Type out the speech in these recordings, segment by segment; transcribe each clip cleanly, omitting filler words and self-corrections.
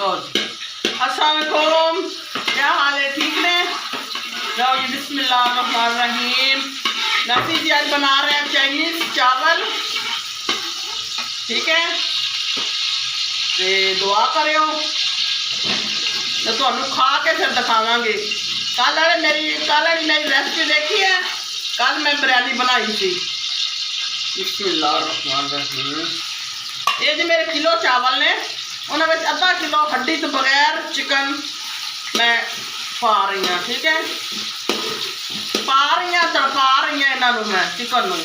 लो जी, अस्सलाम वालेकुम, क्या हाल है? ठीक ने? लो जी, बिस्मिल्लाहिर्रहमानिर्रहीम। नफी जी आज बना रहे हैं चाइनीज चावल, ठीक है? ते दुआ करियो तो तुहानू खा के फिर दिखावांगे। कल मेरी रेसिपी देखी है, कल मैं बिरयानी बनाई थी। बिस्मिल्लाहिर्रहमानिर्रहीम। ये जो मेरे किलो चावल ने, उन्होंने आधा किलो हड्डी तो बगैर चिकन मैं पा रही हूँ, ठीक है? पा रही हूँ, तड़पा रही हूँ इन्हों मैं चिकन में।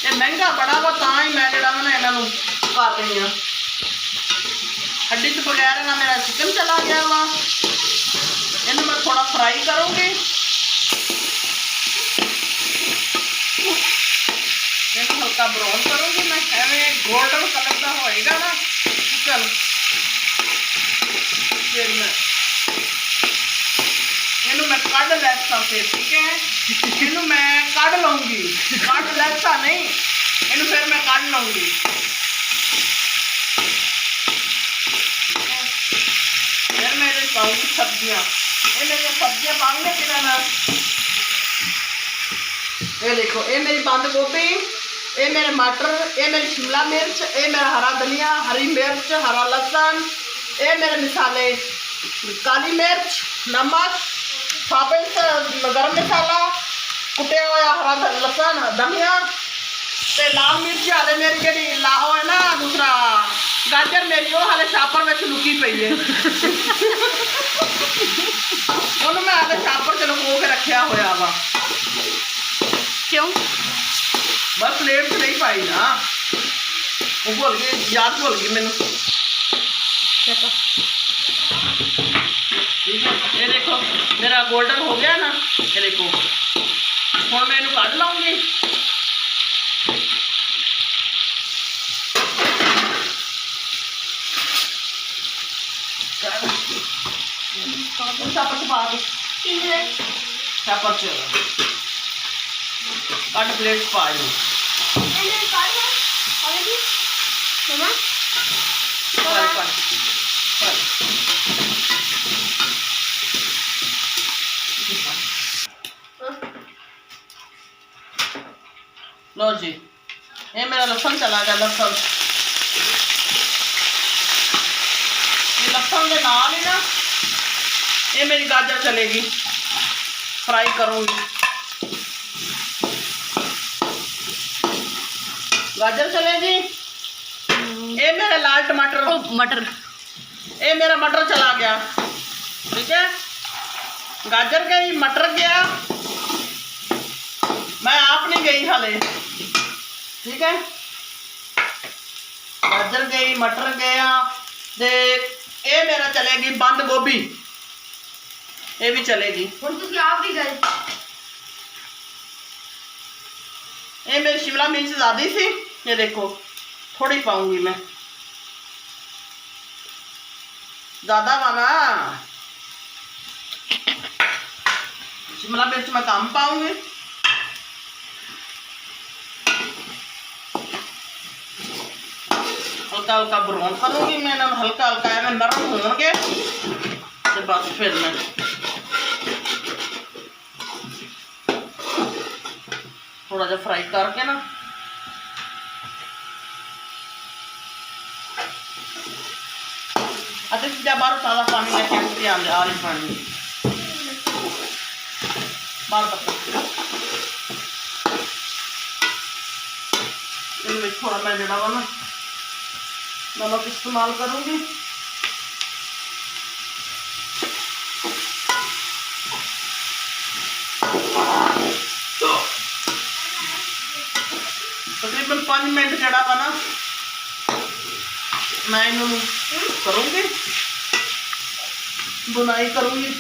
ये महंगा बड़ा वा ता ही मैं जरा ना इन्हों कर रही हूँ। हड्डी तो बगैर ना मेरा चिकन चला गया वा। इन्हें मैं थोड़ा फ्राई करूँगी, इन्हें हल्का ब्राउन करूँगी मैं। एवं गोल्डन कलर का होएगा ना चिकन, फिर मैं कढ़ लैसा फिर, ठीक है? इनू मैं कढ़ लूँगी, कढ़ लैसा नहीं, इनू फिर मैं कढ़ लूँगी। फिर मैं पाऊँगी सब्जियाँ, ये मेरी सब्जियाँ पाऊँगी फिर ना। ये देखो, ये मेरी बंद गोभी, ये मेरे मटर, ये मेरी शिमला मिर्च, ये मेरा हरा धनिया, हरी मिर्च, हरा लहसुन, ये मेरे मिसाले काली मिर्च, नमक, साबित गरम मसाला, कुटिया हुआ हरा लहसुन, धनिया ते लाल मिर्च। हाले मेरी जी लाओ है ना दूसरा गाजर मेरी वो हाले छापर में लुकी पई है। उन्होंने मैं हाले छापर च लुको के रखा हुआ वा। क्यों? बस प्लेट च नहीं पाई ना, वो भुल गई, याद भुल गई मैनू। ठीक है, ये देखो मेरा गोल्डन हो गया ना, ये देखो हम मैं इनू कढ़ लाऊंगी। कट प्लेट पा लो जी, ये मेरा लहसुन चला गया। लहसुन ये लहसुन के नाल ही ना ये मेरी गाजर चलेगी, फ्राई करूँगी। गाजर चलेगी, ये मेरा लाल मटर, ये मेरा मटर चला गया, ठीक है? गाजर गई, मटर गया, मैं आप नहीं गई हाले, ठीक है? गाजर गई, मटर गया, ते ये मेरा चलेगी बंद गोभी, ये भी चलेगी। आप भी गए। ये मेरी शिमला मिर्च ज़्यादा थी, ये देखो थोड़ी पाऊंगी मैं, ज़्यादा वाला शिमला मिर्च मैं कम पाऊंगी। हल्का हल्का ब्राउन करूँगी मैं, हल्का हल्का नरम होंगे तो बस फिर मैं थोड़ा जा फ्राई करके ना अति चीज़ा बाहर ताज़ा पानी लेके आती आ रही पानी बाहर पत्ता इनमें थोड़ा मैं जड़ा वा ना नमक इस्तेमाल करूँगी। तकरीबन 5 मिनट जड़ा वा ना मैं इन्हों करूँगी, बुनाई करूँगी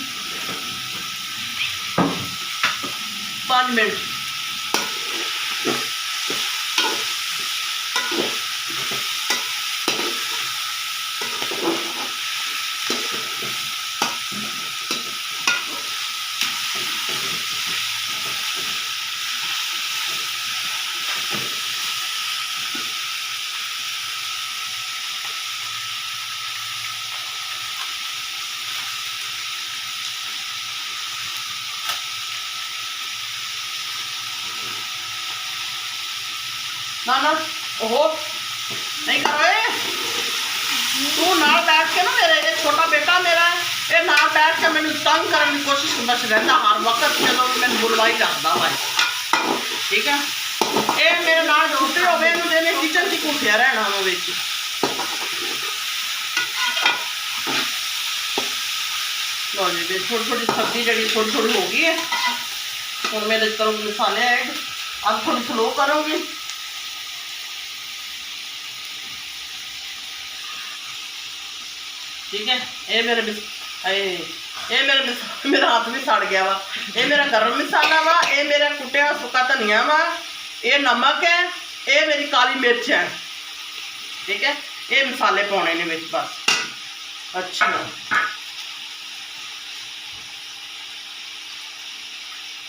5 मिनट। ना ना ओहो नहीं करो ये। तू नाल बैठ के ना मेरे ये छोटा बेटा मेरा है ये नाल बैठ के मैंने तंग करने की कोशिश बस रहता हर वक्त चलो मैंने बुलवाई करता भाई ठीक है। ये मेरे नाल रोटी हो गए देने किचन की घुटिया रहना वो बिच लो जी थोड़ी थोड़ी सब्जी जी थोड़ी थोड़ी हो गई है और मैं करूँगी मसाले ऐड अब थोड़ी स्लो करूँगी ठीक है। ये मेरे मेरा हाथ भी सड़ गया वा ये मेरा गर्म मसाला वा ये मेरा कुटिया सुक्का धनिया वा ये नमक है ये मेरी काली मिर्च है ठीक है। ये मसाले पाने ने विच बस अच्छा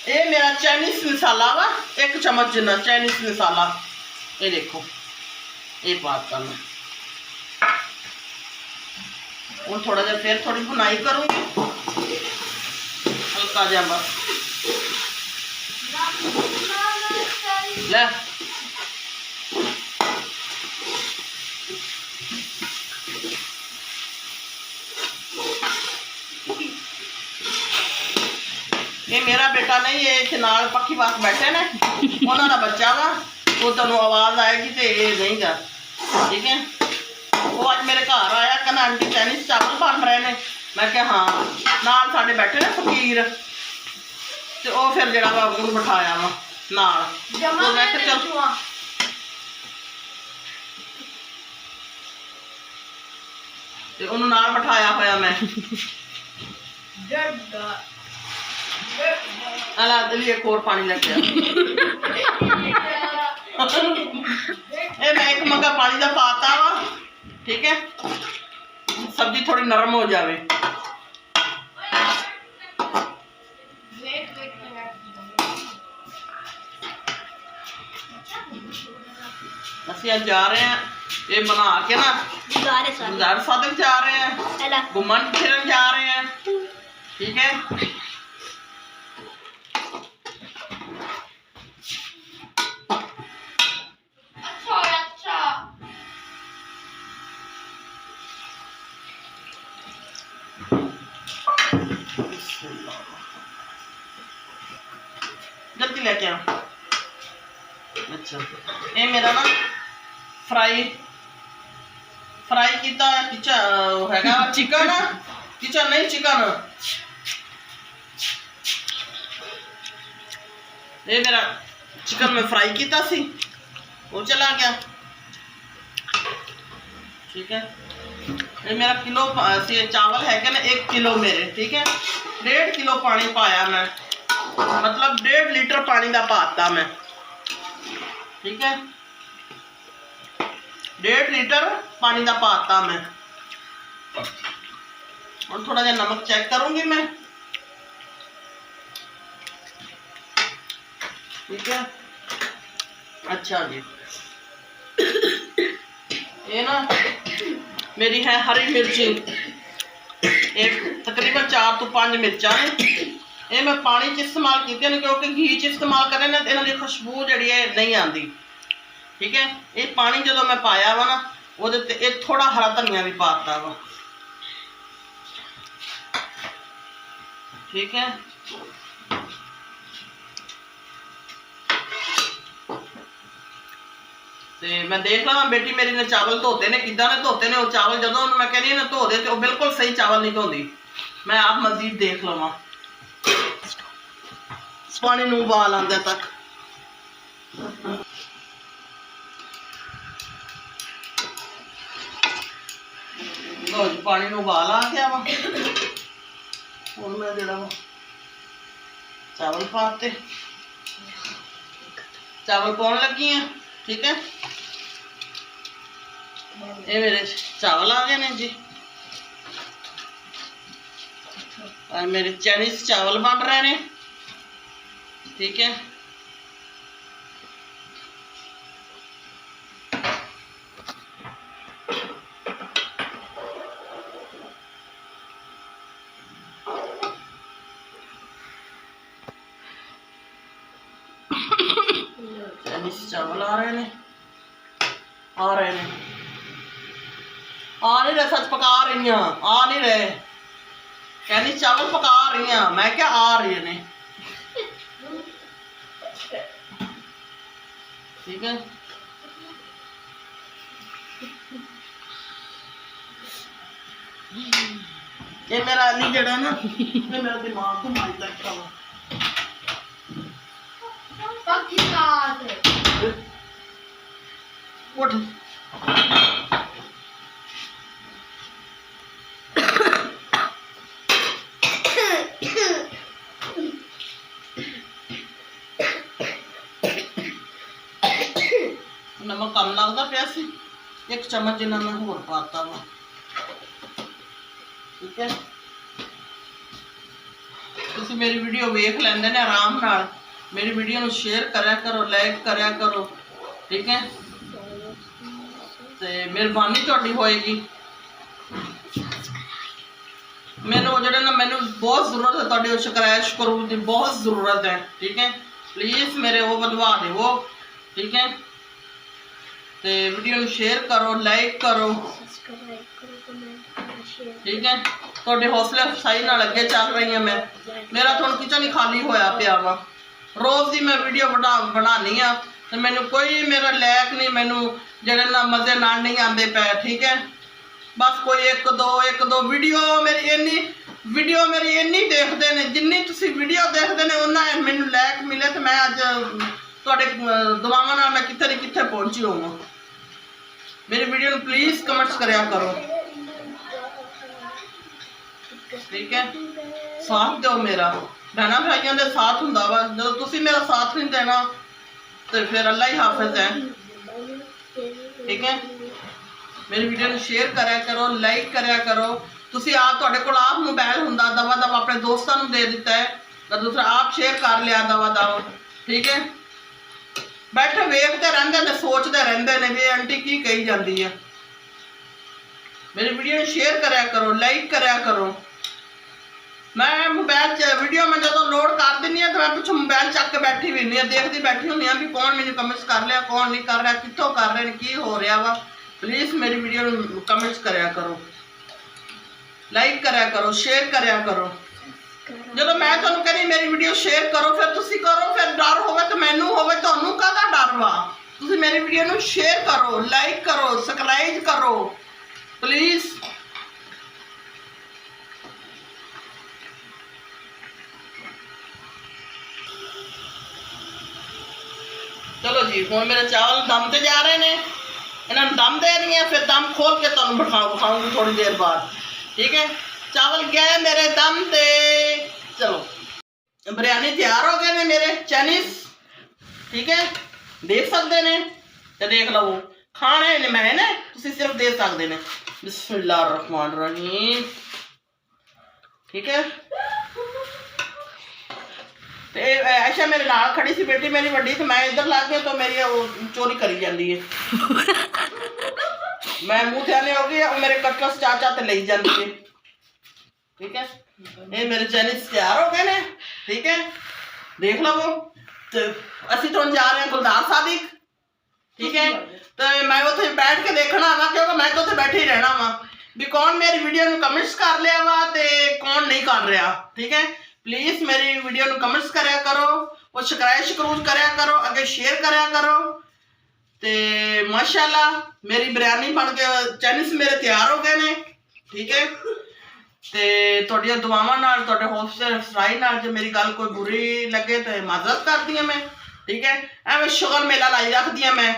ये मेरा चाइनीज मसाला वा 1 चम्मच जितना चाइनीज मसाला ये देखो ये पाता मैं और थोड़ा जहा फिर थोड़ी बुनाई करूँगी हल्का जहा बस ले ये मेरा बेटा नहीं ये इत्थे नाल पक्की पास बैठे ने उन्हों का बच्चा वा वो तुहानूं आवाज़ आएगी तो ये नहीं गा ठीक है। वो अज मेरे घर आया कहना आंटी चाइनीज चावल बन रहे हैं मैं क्या हाँ नाल साडे बैठे ने फकीर तो वो फिर जरा वा उन्होंने बिठाया वा नाल तो मैं क्या चल तो उन्होंने नाल बिठाया होया मैं अला दिली एक और पानी लेके मैं एक मग्गा पानी का पाता वा ठीक है सब्जी थोड़ी नरम हो जाए ਅਸੀਂ ਅੱਜ जा रहे हैं ये बना के ना गुजार साधक जा रहे हैं घूमन फिरन जा रहे हैं ठीक है। जल्दी लेके आओ अच्छा ये मेरा ना फ्राई किया है चिकन किचन नहीं चिकन ये मेरा चिकन में फ्राई किया सी वो चला गया ठीक है। ये मेरा किलो चावल है ना 1 किलो मेरे ठीक है 1.5 किलो पानी पाया मैं मतलब 1.5 लीटर पानी का पाता मैं ठीक है 1.5 लीटर पानी का पाता मैं और थोड़ा जहा नमक चेक करूंगी मैं ठीक है। अच्छा जी ये ना मेरी है हरी मिर्ची एक तकरीबन 4 तो 5 मिर्चा ने ये मैं पानी च इस्तेमाल की क्योंकि घी च इस्तेमाल करें ना इन्हों की खुशबू जी है नहीं आती ठीक है। ये पानी जो मैं पाया वा ना वो थोड़ा हरा धनिया भी पाता वा ठीक है। ते मैं देख लवा बेटी मेरी ने चावल धोते ने किदा ने धोते ने वो चावल जो मैं कहनी ना धो दे तो बिल्कुल सही चावल नहीं धोती मैं आप मजीद देख लवा पानी नूं उबाल आंदा तक लो जी पानी नूं उबाल आ गया वा हुण मैं जेड़ा वा चावल पाते चावल पाउण लगी हैं ठीक है। ये मेरे चावल आ गए ने जी और मेरे चाइनीज चावल बन रहे हैं ठीक है। चाइनीज चावल आ रहे हैं आ रहे हैं, आ नहीं रहे, सच पका रही हैं, आ नहीं रहे, कहनी चावल पका रही हैं, मैं क्या आ रही ने। ठीक है, ये मेरा अली जड़ा ना, ये मेरा दिमाग को मार बैठा हुआ। उठ नमक कम लगता पिया सी, एक चम्मच जिन्ना मैं होर पाता वा। ठीक है, तुसी मेरी वीडियो वेख लेंदे ने आराम नाल, मेरी वीडियो नूं शेयर करया करो, लाइक करया करो। ठीक है, ते मेहरबानी तुहाडी होएगी। मैनू जिहड़े ना मैनू बहुत जरूरत है तुहाडे सब्सक्राइब करो दी बहुत जरूरत है। ठीक है, प्लीज़ मेरे वो बधवा देवो। ठीक है, ते वीडियो नूं शेयर करो, लाइक करो। ठीक है, तुहाडे हौसले अफसाई नाल अगे चल रही हैं मैं, मेरा तो हुण किचन ही खाली होया पिया वा। रोज़ दी मैं वीडियो बनानी आ ते मैनू कोई मेरा लैक नहीं, मैनू जिहड़े ना मज़े नाल नहीं आंदे पै। ठीक है, बस कोई एक दो वीडियो मेरी इन्नी देखते हैं, जिन्नी तुसी वीडियो देखते हैं उन्ना मैनू लैक मिले, तो मैं अज तुहाडे दुआवां नाल मैं कित्थे दी कित्थे पहुंची होवां। मेरी वीडियो नूं प्लीज़ कमेंट्स करया करो। ठीक है, साथ दो मेरा, भैणा भाइयों दे साथ हुंदा वा, जदों तुसी मेरा साथ नहीं देना तो फिर अल्लाह ही हाफिज है। ठीक है, मेरी वीडियो नूं शेयर करया करो, लाइक करया करो। तुसी आप तुहाडे कोल आप मोबाइल हुंदा दवा दवा अपने दोस्तां नूं दे दिता है, तो दूसरा आप शेयर कर लिया दवा दवा। ठीक है, बैठे वेखते रहंदे ने, सोचते रहंदे ने भी आंटी की कही जाती है। मेरी वीडियो नूं शेयर करया करो, लाइक करया करो। मैं मोबाइल वीडियो में जो लोड कर दिनी है तो मैं पिछों मोबाइल चक के बैठी हुई नहीं, देखती बैठी होनी भी कौन मैंने कमेंट्स कर लिया, कौन नहीं कर रहा, कितों कर रहे हैं, की हो रहा वा। प्लीज़ मेरी वीडियो कमेंट्स करया करो, लाइक करया करो, शेयर करया करो। जो मैं तुहानू कहनी मेरी वीडियो शेयर करो, फिर तुसी करो, फिर डर होवे तो मैनू होवे, तुहानू काहदा डर वा। तुसी मेरी वीडियो नू शेयर करो, लाइक करो, सब्सक्राइब करो प्लीज़। चलो जी, हुण मेरे चावल दम ते जा रहे हैं, इन्होंने दम दे रही है, फिर दम खोल के तुहानू दिखाऊंगी थोड़ी देर बाद। ठीक है, चावल गए मेरे दम ते। चलो बिरयानी तैयार हो गए ने मेरे चाइनीज। ठीक है, देख सकते ने, तो देख लो खाने ने मैं ने, तुसी सिर्फ देख सकते ने। बिस्मिल्लाहिर्रहमानिर्रहीम। ठीक है, अच्छा मेरे नाल खड़ी सी बेटी मेरी वड्डी, तो मैं इधर लग गई तो मेरी चोरी करी जाती है। मैं मुँह ध्यान हो गई, मेरे कटकस चाचा ते ले जाती है। ठीक है, ये मेरे चाइनीज तैयार हो गए ने। ठीक है, देख लो तो असी तो जा रहे हैं गुलदार सादिक। ठीक है, तो मैं उत्थे बैठ के देखना वा, क्योंकि मैं तो उत्थे बैठे ही रहना वा भी कौन मेरी वीडियो नूं कमेंट्स कर लिया वा ते कौन नहीं कर रहा। ठीक है, प्लीज़ मेरी वीडियो नूं कमेंट्स करया करो, और सब्सक्राइब करया करो, अगे शेयर करया करो। ते माशाअल्लाह मेरी बिरयानी बन के चाइनीज मेरे तैयार हो गए ने। ठीक है, ते तुहाडीआं दुआवां नाल, तुहाडे हौसले अफजाई नाल जो मेरी गल कोई बुरी लगे तो माजरत करदी मैं। ठीक है, एवं शुगर मेला लाई रखदी है मैं।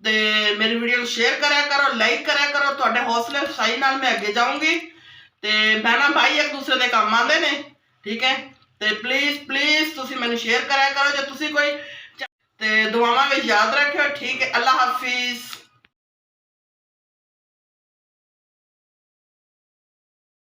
ते मेरी वीडियो शेयर करया करो, लाइक करया करो, तुहाडे हौसले अफजाई नाल मैं अगे जाऊँगी। ते बहना भाई एक दूसरे के काम आते हैं। ठीक है, तो प्लीज़ तुसी मैनू शेयर करया करो जो तुसी कोई, ते दुआवां में याद रखियो। ठीक है, अल्लाह हाफिज़।